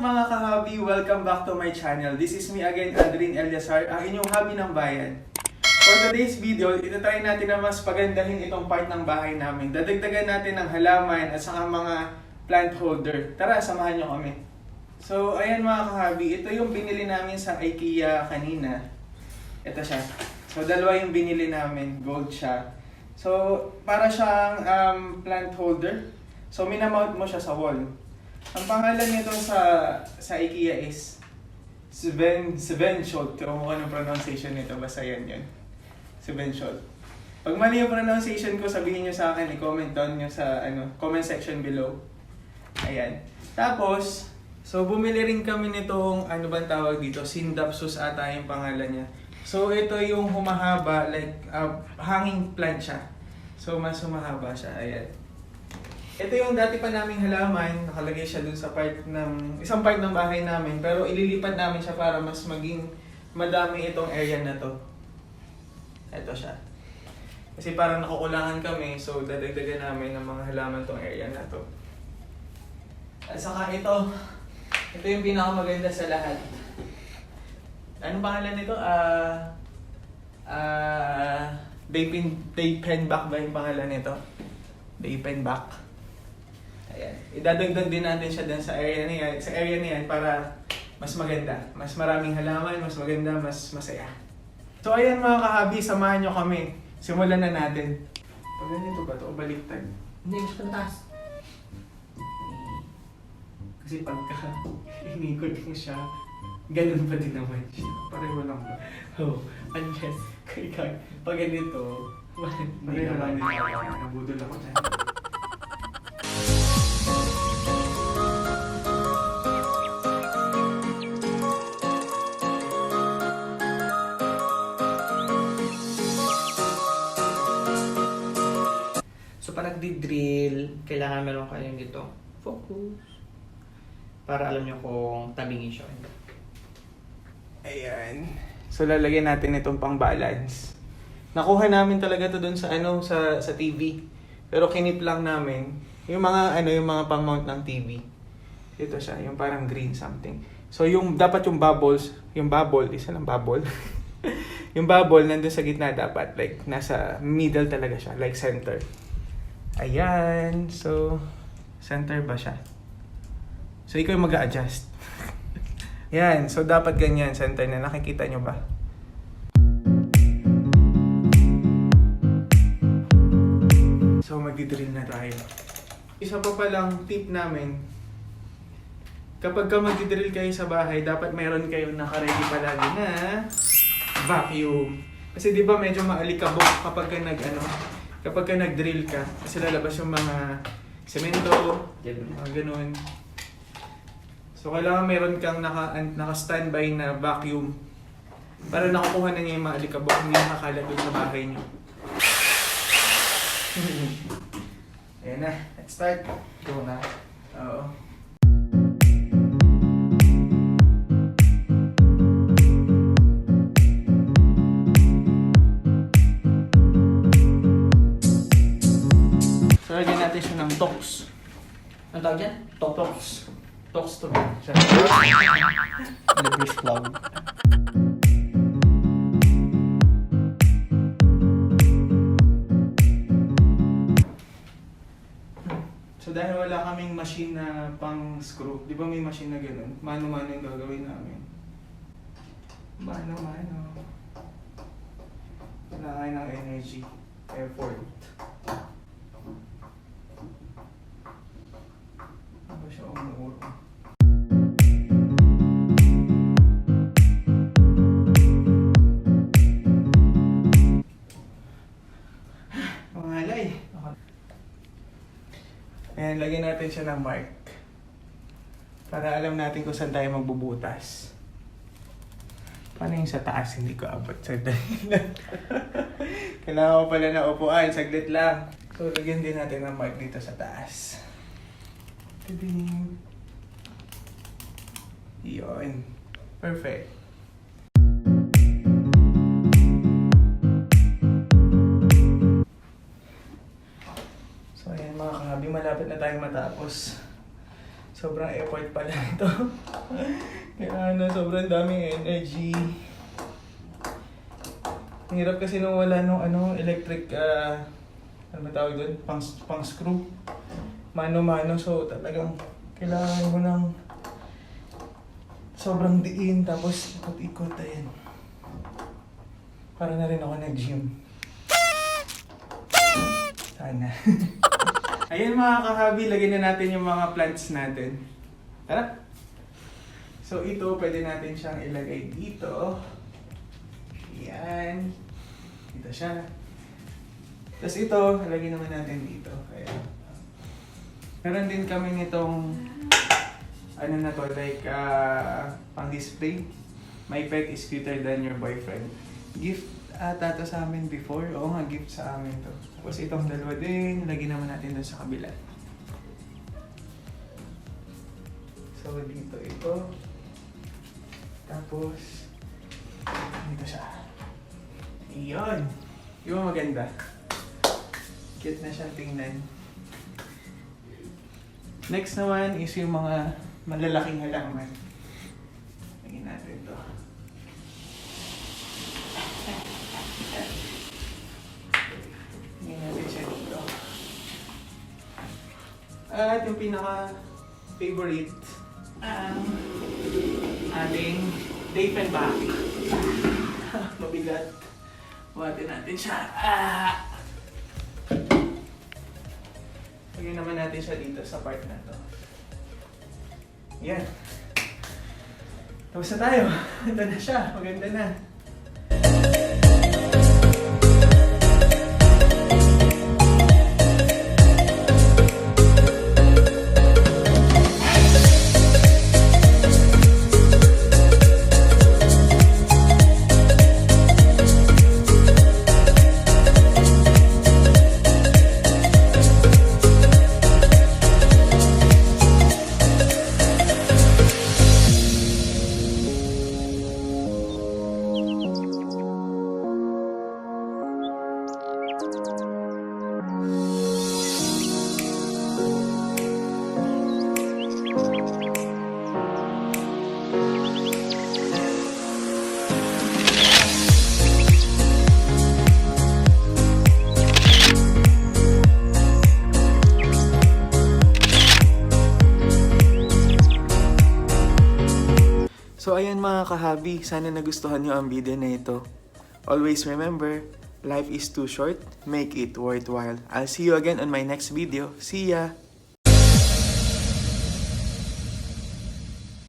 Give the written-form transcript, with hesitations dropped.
up mga ka-hubby? Welcome back to my channel. This is me again, ALDRIN ELEAZAR, ang inyong hubby ng bayan. For today's video, itatry natin na mas pagandahin itong part ng bahay namin. Dadagdagan natin ng halaman at saka mga plant holder. Tara, samahan nyo kami. So, ayan mga ka-hubby, ito yung binili namin sa IKEA kanina. Ito siya. So, dalawa yung binili namin. Gold siya. So, para siyang plant holder. So, minamount mo siya sa wall. Ang pangalan nito sa IKEA is Svenshot. Kung ano pronunciation nito, basta yan yun. Svenshot. Pag mali yung pronunciation ko, sabihin nyo sa akin, i-comment down nyo sa comment section below. Ayan. Tapos, so bumili rin kami nitong, ano bang tawag dito? Sindapsus ata yung pangalan niya. So, ito yung humahaba, like hanging plant siya. So, mas humahaba siya. Ayan. Ito yung dati pa naming halaman, nakalagay siya dun sa isang part ng bahay namin, pero ililipat namin siya para mas maging madami itong area na to. Ito siya. Kasi parang nakukulangan kami, so dadagdagan namin ng mga halaman tong area na to. At saka ito yung pinakamaganda sa lahat. Anong pangalan nito? Daypenback ba yung pangalan nito? Daypenback. Ayan. Idadagdag din natin siya dun sa area niyan para mas maganda. Mas maraming halaman, mas maganda, mas masaya. So ayan mga ka-hubby, samahan nyo kami. Simulan na natin. Pag ganito ba ito o baliktad? Hindi, gusto ko taas. Kasi pagka inikot mo siya, ganun pa din naman siya. Pareho lang ba? Oo. Unless, Pag ganito, pareho lang din ako. Nabudol ako dyan. so pag nagdi-drill, kailangan meron kayong dito. Focus. Para alam nyo kung tabingin siya. Ayan. So lalagyan natin itong pang-balance. Nakuha namin talaga to doon sa sa TV. Pero kinip lang namin yung mga pang-mount ng TV. Ito siya, yung parang green something. So dapat yung bubble, isa lang bubble. Yung bubble nandun sa gitna dapat, like nasa middle talaga siya, like center. Ayan, so center ba siya? So ikaw yung mag-a-adjust. Yan, so dapat ganyan, center na. Nakikita nyo ba? So magdi-drill na tayo. Isa pa palang tip namin, kapag ka magdi-drill kayo sa bahay, dapat mayroon kayong naka-ready palagi na vacuum. Kasi di ba medyo maalikabok kapag ka nag-drill ka, kasi lalabas yung mga semento, mga ganun. So kailangan meron kang naka-standby na vacuum para nakukuha na niya yung mga alikabok, hindi nakakalat doon sa bahay niyo. Ayan na, let's start. Go na. Oo. So lagyan natin siya ng tox. Ano tawag dyan? Tox. Tox to be. Librous vlog. So dahil wala kaming machine na pang screw, di ba may machine na gano'n? Mano-mano yung gagawin namin. Mano-mano. Kailangan ng energy, effort. Ano siya umuuro? Mangalay. Ayan, lagyan natin siya ng mark. Para alam natin kung saan tayo magbubutas. Paano yung sa taas? Hindi ko abot sa dahilan. Kailangan ko pala na upuan. Saglit lang. So, lagyan din natin ng mark dito sa taas. Tiding. Yun. Perfect. So, ayan mga ka-hubby, malapit na tayong matapos. Sobrang effort pala ito. Kaya sobrang daming energy. Ang hirap kasi nung wala nung electric, ano ba tawag doon? Pang screw. Mano-mano, so talagang kailangan mo ng sobrang diin, tapos ikot-ikot, ayan. Para na rin ako nag-gym. Sana. Ayan mga ka-hubby, lagyan na natin yung mga plants natin. Tara! So ito, pwede natin siyang ilagay dito. Ayan. Dito siya. Tapos ito, ilagay naman natin dito. Kaya, meron din kami nitong ano na to, like pang display. My pet is cuter than your boyfriend. Gift ata to sa amin before. Oo nga, gift sa amin to. Tapos itong dalawa din, lagyan naman natin doon sa kabila. So dito ito. Tapos dito siya. Iyon. Yung maganda. Cute na siyang tingnan. Next naman is yung mga malalaking halaman. Lagyan natin to. Lagyan natin siya dito. At yung pinaka-favorite, ating Diefenbach. Mabigat. Buhatin natin siya. Lagyan naman natin siya dito sa part na to. Yan. Tapos na tayo. Ito na siya. Maganda na. So ayan mga ka-hubby, sana nagustuhan nyo ang video na ito. Always remember, life is too short, make it worthwhile. I'll see you again on my next video. See ya!